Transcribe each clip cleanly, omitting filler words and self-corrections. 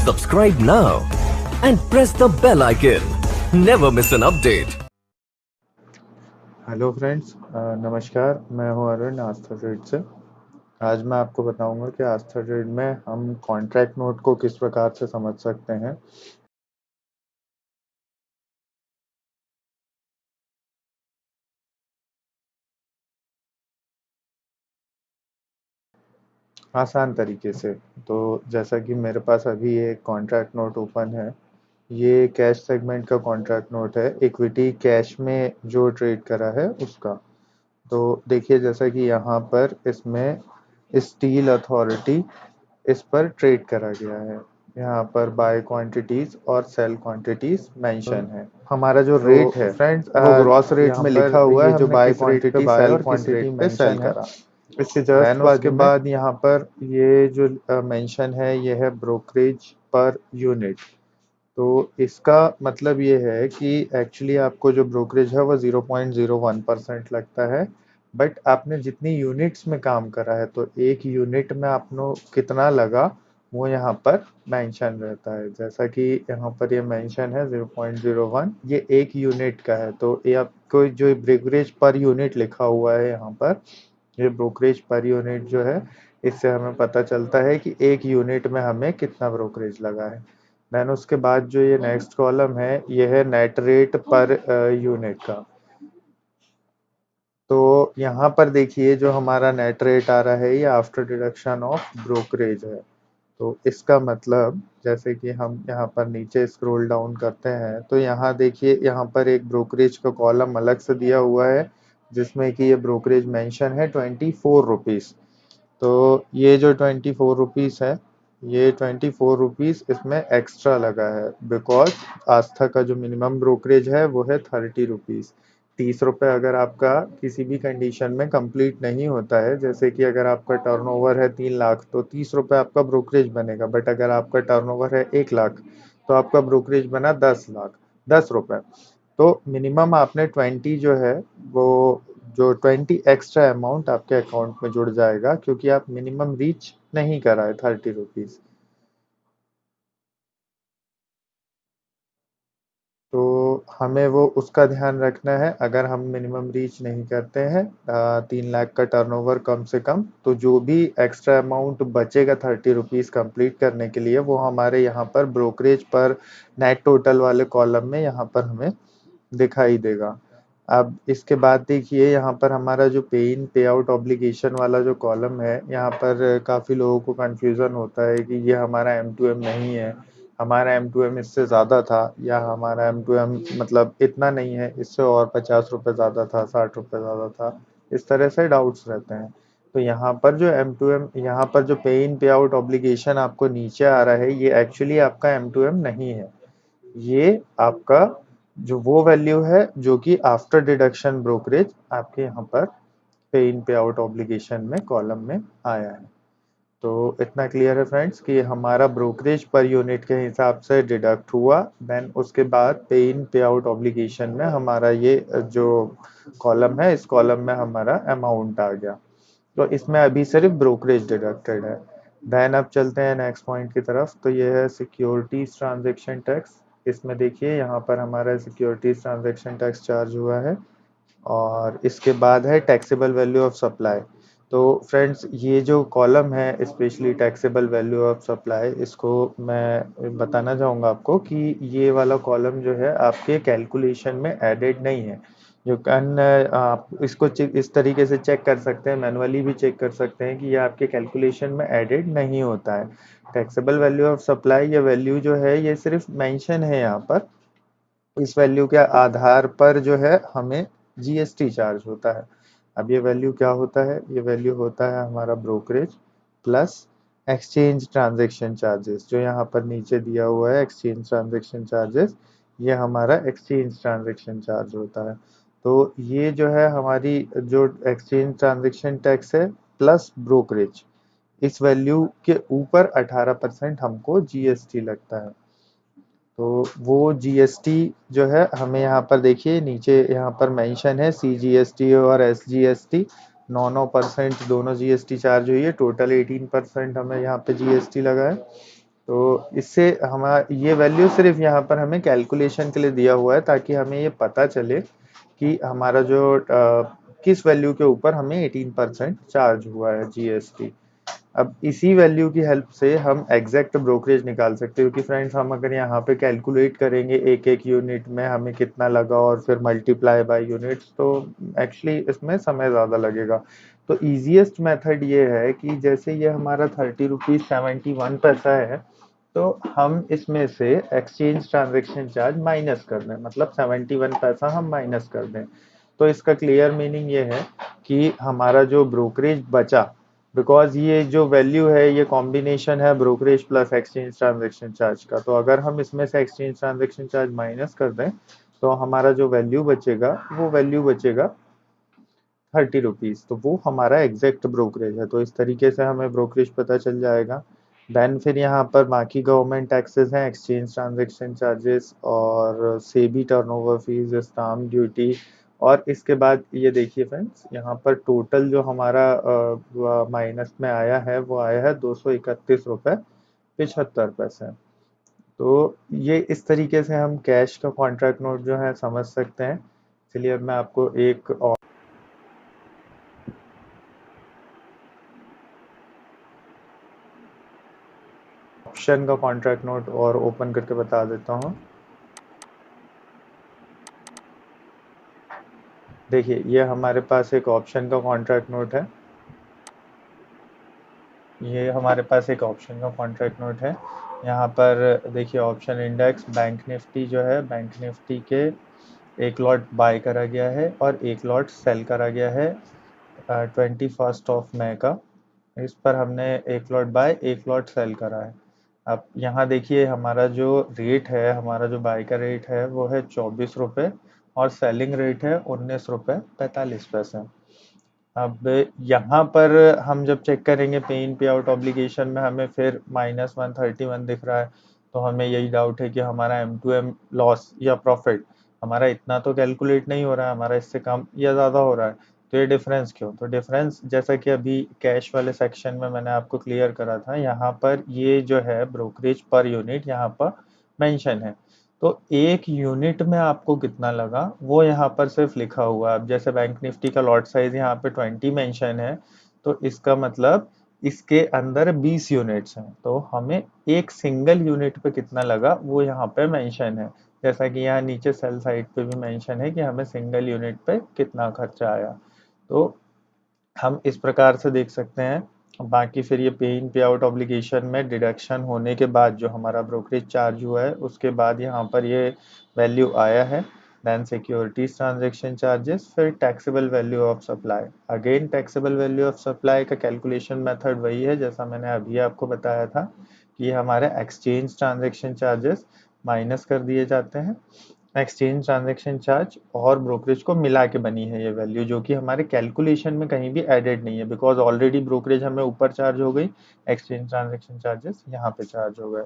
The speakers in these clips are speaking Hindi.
Subscribe now and press the bell icon. Never miss an update. Hello friends, नमस्कार। मैं हूं अरुण आस्था ट्रेड से। आज मैं आपको बताऊंगा कि आस्था ट्रेड में हम कॉन्ट्रैक्ट नोट को किस प्रकार से समझ सकते हैं। आसान तरीके से। तो जैसा कि मेरे पास अभी एक कॉन्ट्रैक्ट नोट ओपन है, ये कैश सेगमेंट का कॉन्ट्रैक्ट नोट है, इक्विटी कैश में जो ट्रेड करा है उसका। तो देखिए, जैसा कि यहाँ पर इसमें स्टील अथॉरिटी इस पर ट्रेड करा गया है। यहाँ पर बाय क्वांटिटीज और सेल क्वांटिटीज मेंशन है। हमारा जो रेट है फ्रेंड्स, वो ग्रॉस रेट में लिखा हुआ है, जो बाय क्वांटिटी सेल क्वांटिटी पे सेल करा। इसके जस्ट उसके बाद यहाँ पर ये जो मेंशन है, ये है ब्रोकरेज पर यूनिट। तो इसका मतलब ये है कि एक्चुअली आपको जो ब्रोकरेज है वो 0.01% लगता है, बट आपने जितनी यूनिट्स में काम करा है, तो एक यूनिट में आपको कितना लगा वो यहाँ पर मेंशन रहता है। जैसा कि यहाँ पर ये मेंशन है 0.01, ये एक यूनिट का है। तो ये आपको जो ब्रोकरेज पर यूनिट लिखा हुआ है यहाँ पर, ये ब्रोकरेज पर यूनिट जो है, इससे हमें पता चलता है कि एक यूनिट में हमें कितना ब्रोकरेज लगा है। देन उसके बाद जो ये नेक्स्ट कॉलम है, ये है नेट रेट पर यूनिट का। तो यहाँ पर देखिए, जो हमारा नेट रेट आ रहा है, ये आफ्टर डिडक्शन ऑफ ब्रोकरेज है। तो इसका मतलब, जैसे कि हम यहाँ पर नीचे स्क्रॉल डाउन करते हैं, तो यहाँ देखिए, यहाँ पर एक ब्रोकरेज का कॉलम अलग से दिया हुआ है, जिसमें कि ये ब्रोकरेज मेंशन है 24 रुपीज़। तो ये जो 24 रुपीज़ है, ये 24 रुपीज़ इसमें एक्स्ट्रा लगा है, बिकॉज आस्था का जो मिनिमम ब्रोकरेज है वो है 30 रुपीज़। 30 रुपये अगर आपका किसी भी कंडीशन में कंप्लीट नहीं होता है, जैसे कि अगर आपका टर्नओवर है 3 लाख, तो 30 रुपये आपका ब्रोकरेज बनेगा। बट अगर आपका टर्नओवर है 1 लाख, तो आपका ब्रोकरेज बना 10 लाख, 10 रुपये। तो मिनिमम आपने 20 जो है, वो जो 20 एक्स्ट्रा अमाउंट आपके अकाउंट में जुड़ जाएगा, क्योंकि आप मिनिमम रीच नहीं करा है 30 रुपीज़। तो हमें वो उसका ध्यान रखना है। अगर हम मिनिमम रीच नहीं करते हैं 3 लाख का टर्नओवर कम से कम, तो जो भी एक्स्ट्रा अमाउंट बचेगा 30 रुपीज़ कंप्लीट करने के लिए, वो हमारे यहाँ पर ब्रोकरेज पर नेट टोटल वाले कॉलम में यहाँ पर हमें दिखाई देगा। अब इसके बाद देखिए, यहाँ पर हमारा जो पे इन पे आउट ऑब्लिगेशन वाला जो कॉलम है, यहाँ पर काफ़ी लोगों को कंफ्यूजन होता है कि ये हमारा M2M नहीं है, हमारा M2M इससे ज़्यादा था, या हमारा M2M मतलब इतना नहीं है, इससे और 50 रुपये ज़्यादा था, 60 रुपये ज़्यादा था। इस तरह से डाउट्स रहते हैं। तो यहाँ पर जो M2M, यहाँ पर जो पे इन पे आउट ऑब्लिगेशन आपको नीचे आ रहा है, ये एक्चुअली आपका M2M नहीं है। ये आपका जो वो वैल्यू है जो कि आफ्टर डिडक्शन ब्रोकरेज आपके यहाँ पर पे इन पे आउट ऑब्लिगेशन में कॉलम में आया है। तो इतना क्लियर है फ्रेंड्स कि हमारा ब्रोकरेज पर यूनिट के हिसाब से डिडक्ट हुआ, देन उसके बाद पे इन पे आउट ऑब्लिगेशन में हमारा ये जो कॉलम है, इस कॉलम में हमारा अमाउंट आ गया। तो इसमें अभी सिर्फ ब्रोकरेज डिडक्टेड है। देन अब चलते हैं नेक्स्ट पॉइंट की तरफ। तो ये है सिक्योरिटीज ट्रांजेक्शन टैक्स। इसमें देखिए, यहाँ पर हमारा सिक्योरिटीज ट्रांजेक्शन टैक्स चार्ज हुआ है, और इसके बाद है टैक्सेबल वैल्यू ऑफ सप्लाई। तो फ्रेंड्स, ये जो कॉलम है, specially taxable value of supply, इसको मैं बताना चाहूँगा आपको कि ये वाला कॉलम जो है आपके कैलकुलेशन में एडेड नहीं है। जो कन आप इसको इस तरीके से चेक कर सकते हैं, मैनुअली भी चेक कर सकते हैं कि ये आपके कैलकुलेशन में एडेड नहीं होता है। टैक्सेबल वैल्यू ऑफ सप्लाई, ये वैल्यू जो है, ये सिर्फ मेंशन है यहाँ पर। इस वैल्यू के आधार पर जो है हमें जीएसटी चार्ज होता है। अब ये वैल्यू क्या होता है? ये वैल्यू होता है हमारा brokerage plus exchange transaction charges, जो यहाँ पर नीचे दिया हुआ है एक्सचेंज ट्रांजेक्शन चार्जेस, ये हमारा एक्सचेंज ट्रांजेक्शन चार्ज होता है। तो ये जो है हमारी जो एक्सचेंज ट्रांजेक्शन टैक्स है प्लस ब्रोकरेज, इस वैल्यू के ऊपर 18% हमको जीएसटी लगता है। तो वो जीएसटी जो है, हमें यहाँ पर देखिए नीचे यहाँ पर मेंशन है सीजीएसटी और एसजीएसटी, 9% दोनों जीएसटी चार्ज हुई है। टोटल 18% हमें यहाँ पे जीएसटी लगा है। तो इससे हमारा ये वैल्यू सिर्फ यहाँ पर हमें कैलकुलेशन के लिए दिया हुआ है ताकि हमें ये पता चले कि हमारा जो किस वैल्यू के ऊपर हमें 18% चार्ज हुआ है जीएसटी। अब इसी वैल्यू की हेल्प से हम एग्जैक्ट ब्रोकरेज निकाल सकते हैं, क्योंकि फ्रेंड्स हम अगर यहाँ पे कैलकुलेट करेंगे एक एक यूनिट में हमें कितना लगा और फिर मल्टीप्लाई बाय यूनिट्स, तो एक्चुअली इसमें समय ज़्यादा लगेगा। तो इजीएस्ट मेथड ये है कि जैसे ये हमारा 30 रुपीज़ 71 पैसा है, तो हम इसमें से एक्सचेंज ट्रांजेक्शन चार्ज माइनस कर दें, मतलब 71 पैसा हम माइनस कर दें। तो इसका क्लियर मीनिंग ये है कि हमारा जो ब्रोकरेज बचा, बिकॉज ये जो वैल्यू है ये कॉम्बिनेशन है brokerage plus exchange transaction charge का, तो अगर हम इसमें से एक्सचेंज ट्रांजेक्शन चार्ज माइनस कर दें तो हमारा जो वैल्यू बचेगा वो वैल्यू बचेगा 30 रुपीज, तो वो हमारा एग्जैक्ट ब्रोकरेज है। तो इस तरीके से हमें ब्रोकरेज पता चल जाएगा। देन फिर यहाँ पर बाकी गवर्नमेंट टैक्सेस हैं, एक्सचेंज ट्रांजेक्शन चार्जेस और SEBI turnover fees, stamp duty. और इसके बाद ये देखिए फ्रेंड्स, यहाँ पर टोटल जो हमारा माइनस में आया है वो आया है 231 रुपये 75 पैसे। तो ये इस तरीके से हम कैश का कॉन्ट्रैक्ट नोट जो है समझ सकते हैं। चलिए अब मैं आपको एक ऑप्शन का कॉन्ट्रैक्ट नोट और ओपन करके बता देता हूँ। देखिए ये हमारे पास एक ऑप्शन का कॉन्ट्रैक्ट नोट है, ये हमारे पास एक ऑप्शन का कॉन्ट्रैक्ट नोट है। यहाँ पर देखिए ऑप्शन इंडेक्स बैंक निफ्टी जो है, बैंक निफ्टी के एक लॉट बाय करा गया है और एक लॉट सेल करा गया है 21 मई का। इस पर हमने एक लॉट बाय एक लॉट सेल करा है। अब यहाँ देखिए हमारा जो रेट है, हमारा जो बाय का रेट है वो है 24 रुपये और सेलिंग रेट है 19 रुपये 45 पैसे। अब यहाँ पर हम जब चेक करेंगे पे इन पे आउट ऑब्लिगेशन में हमें फिर -131 दिख रहा है, तो हमें यही डाउट है कि हमारा M2M लॉस या प्रॉफिट हमारा इतना तो कैलकुलेट नहीं हो रहा है, हमारा इससे कम या ज़्यादा हो रहा है। तो ये डिफरेंस क्यों? तो डिफरेंस जैसा कि अभी कैश वाले सेक्शन में मैंने आपको क्लियर करा था, यहाँ पर ये जो है ब्रोकरेज पर यूनिट यहाँ पर मेंशन है। तो एक यूनिट में आपको कितना लगा वो यहाँ पर सिर्फ लिखा हुआ है। अब जैसे बैंक निफ्टी का लॉट साइज यहाँ पे 20 मेंशन है, तो इसका मतलब इसके अंदर 20 यूनिट्स हैं, तो हमें एक सिंगल यूनिट पे कितना लगा वो यहाँ पे मेंशन है। जैसा कि यहाँ नीचे सेल साइड पे भी मेंशन है कि हमें सिंगल यूनिट पे कितना खर्चा आया। तो हम इस प्रकार से देख सकते हैं। बाकी फिर ये पे इन पे आउट ऑब्लिगेशन में डिडक्शन होने के बाद जो हमारा ब्रोकरेज चार्ज हुआ है उसके बाद यहाँ पर ये वैल्यू आया है। देन सिक्योरिटीज ट्रांजेक्शन चार्जेस, फिर taxable value of supply. Again taxable value of supply का कैलकुलेशन मेथड वही है जैसा मैंने अभी आपको बताया था कि हमारे एक्सचेंज ट्रांजेक्शन चार्जेस माइनस कर दिए जाते हैं। एक्सचेंज ट्रांजेक्शन चार्ज और ब्रोकरेज को मिला के बनी है ये वैल्यू, जो कि हमारे कैलकुलेशन में कहीं भी एडेड नहीं है, बिकॉज ऑलरेडी ब्रोकरेज हमें ऊपर चार्ज हो गई, एक्सचेंज ट्रांजेक्शन चार्जेस यहाँ पे चार्ज हो गए।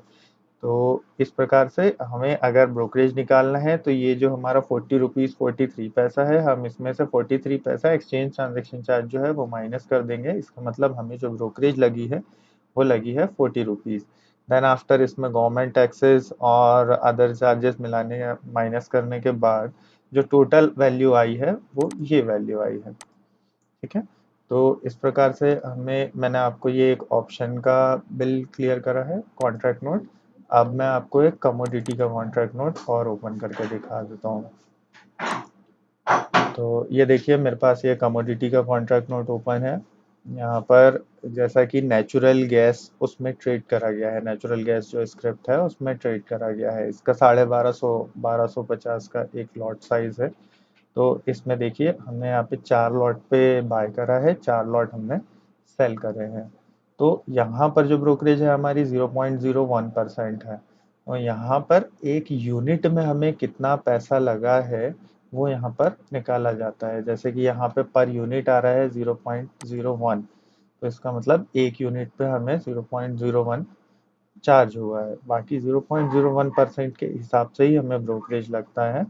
तो इस प्रकार से हमें अगर ब्रोकरेज निकालना है तो ये जो हमारा 40 रुपीज़ 43 पैसा है, हम इसमें से 43 पैसा एक्सचेंज ट्रांजेक्शन चार्ज जो है वो माइनस कर देंगे। इसका मतलब हमें जो ब्रोकरेज लगी है वो लगी है 40 रुपीज़। देन आफ्टर इसमें गवर्नमेंट टैक्सेस और अदर चार्जेस मिलाने या माइनस करने के बाद जो टोटल वैल्यू आई है वो ये वैल्यू आई है। ठीक है, तो इस प्रकार से मैंने आपको ये एक ऑप्शन का बिल क्लियर करा है कॉन्ट्रैक्ट नोट। अब मैं आपको एक कमोडिटी का कॉन्ट्रैक्ट नोट और ओपन करके दिखा देता हूँ। तो ये देखिए मेरे पास ये कमोडिटी का कॉन्ट्रैक्ट नोट ओपन है। यहाँ पर जैसा कि नेचुरल गैस उसमें ट्रेड करा गया है, नेचुरल गैस जो स्क्रिप्ट है उसमें ट्रेड करा गया है। इसका 1250 का एक लॉट साइज है। तो इसमें देखिए हमने यहाँ पे 4 लॉट पे बाय करा है, 4 लॉट हमने सेल करे हैं। तो यहाँ पर जो ब्रोकरेज है हमारी 0.01% है, और यहाँ पर एक यूनिट में हमें कितना पैसा लगा है वो यहाँ पर निकाला जाता है। जैसे कि यहाँ पे पर यूनिट आ रहा है 0.01, तो इसका मतलब एक यूनिट पे हमें 0.01 चार्ज हुआ है, बाकी 0.01% के हिसाब से ही हमें ब्रोकरेज लगता है।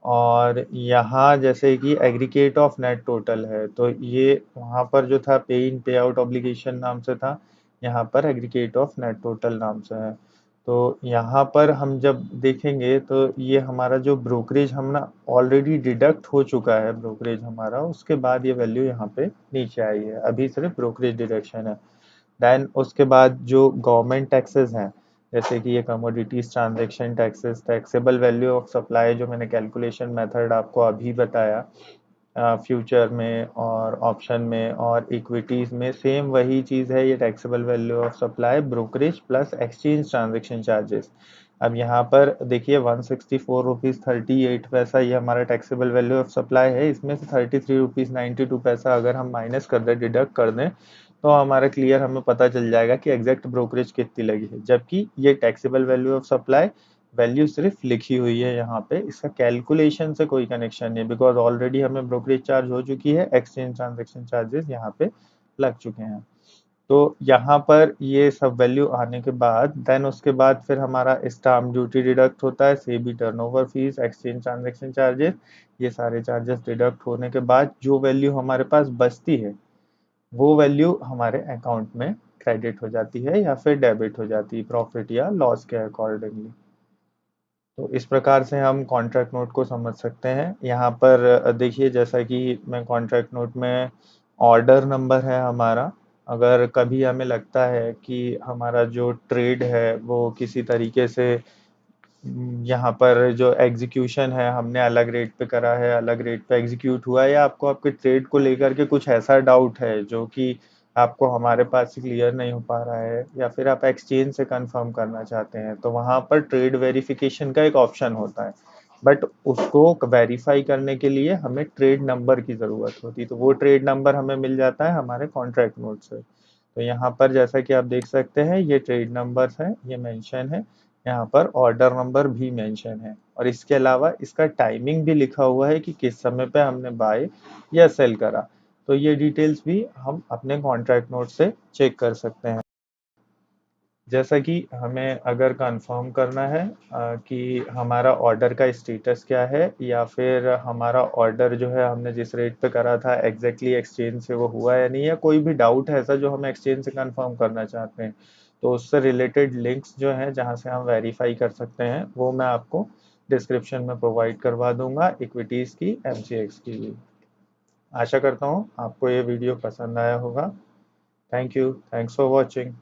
और यहाँ जैसे कि एग्रीगेट ऑफ नेट टोटल है, तो ये वहाँ पर जो था पे इन पे आउट ऑब्लिगेशन नाम से था, यहाँ पर एग्रीगेट ऑफ नेट टोटल नाम से है। तो यहाँ पर हम जब देखेंगे तो ये हमारा जो ब्रोकरेज हम ना ऑलरेडी डिडक्ट हो चुका है ब्रोकरेज हमारा, उसके बाद ये वैल्यू यहाँ पे नीचे आई है, अभी सिर्फ ब्रोकरेज डिडक्शन है। देन उसके बाद जो गवर्नमेंट टैक्सेस हैं, जैसे कि ये commodities transaction taxes, taxable value of supply जो मैंने कैलकुलेशन मेथड आपको अभी बताया, फ्यूचर में और ऑप्शन में और इक्विटीज में सेम वही चीज़ है, ये taxable value of supply, brokerage plus exchange transaction charges. अब यहाँ पर देखिए 164 रुपीज़ 38 पैसा ये हमारा टैक्सेबल वैल्यू ऑफ सप्लाई है, इसमें से 33 रुपीज़ 92 पैसा अगर हम माइनस कर दें, डिडक्ट कर दें, तो हमारा क्लियर हमें पता चल जाएगा कि एग्जैक्ट ब्रोकरेज कितनी लगी है। जबकि ये taxable value of supply value सिर्फ लिखी हुई है यहाँ पे, इसका कैलकुलेशन से कोई कनेक्शन नहीं, बिकॉज ऑलरेडी हमें ब्रोकरेज चार्ज हो चुकी है, एक्सचेंज ट्रांजेक्शन चार्जेस यहाँ पे लग चुके हैं। तो यहाँ पर ये सब वैल्यू आने के बाद देन उसके बाद फिर हमारा स्टाम्प ड्यूटी डिडक्ट होता है, SEBI turnover fees, exchange transaction charges, ये सारे चार्जेस डिडक्ट होने के बाद जो वैल्यू हमारे पास बचती है वो वैल्यू हमारे अकाउंट में क्रेडिट हो जाती है या फिर डेबिट हो जाती है प्रॉफिट या लॉस के अकॉर्डिंगली। तो इस प्रकार से हम कॉन्ट्रैक्ट नोट को समझ सकते हैं। यहाँ पर देखिए जैसा कि मैं कॉन्ट्रैक्ट नोट में ऑर्डर नंबर है हमारा, अगर कभी हमें लगता है कि हमारा जो ट्रेड है वो किसी तरीके से यहाँ पर जो एग्जीक्यूशन है हमने अलग रेट पे करा है, अलग रेट पे एग्जीक्यूट हुआ है, या आपको आपके ट्रेड को लेकर के कुछ ऐसा डाउट है जो कि आपको हमारे पास से क्लियर नहीं हो पा रहा है, या फिर आप एक्सचेंज से कंफर्म करना चाहते हैं, तो वहाँ पर ट्रेड वेरिफिकेशन का एक ऑप्शन होता है। बट उसको वेरीफाई करने के लिए हमें ट्रेड नंबर की ज़रूरत होती है, तो वो ट्रेड नंबर हमें मिल जाता है हमारे कॉन्ट्रैक्ट नोट से। तो यहाँ पर जैसा कि आप देख सकते हैं ये ट्रेड नंबर्स हैं, ये मेंशन है, यहाँ पर ऑर्डर नंबर भी मेंशन है, और इसके अलावा इसका टाइमिंग भी लिखा हुआ है कि किस समय पे हमने बाय या सेल करा। तो ये डिटेल्स भी हम अपने कॉन्ट्रैक्ट नोट से चेक कर सकते हैं। जैसा कि हमें अगर कंफर्म करना है कि हमारा ऑर्डर का स्टेटस क्या है, या फिर हमारा ऑर्डर जो है हमने जिस रेट पे करा था एग्जैक्टली एक्सचेंज से वो हुआ या नहीं, या कोई भी डाउट है ऐसा जो हम एक्सचेंज से कंफर्म करना चाहते हैं, तो उससे रिलेटेड लिंक्स जो हैं जहां से हम वेरीफाई कर सकते हैं वो मैं आपको डिस्क्रिप्शन में प्रोवाइड करवा दूंगा, इक्विटीज़ की, एमसीएक्स की भी। आशा करता हूँ आपको ये वीडियो पसंद आया होगा। Thank you, thanks for watching.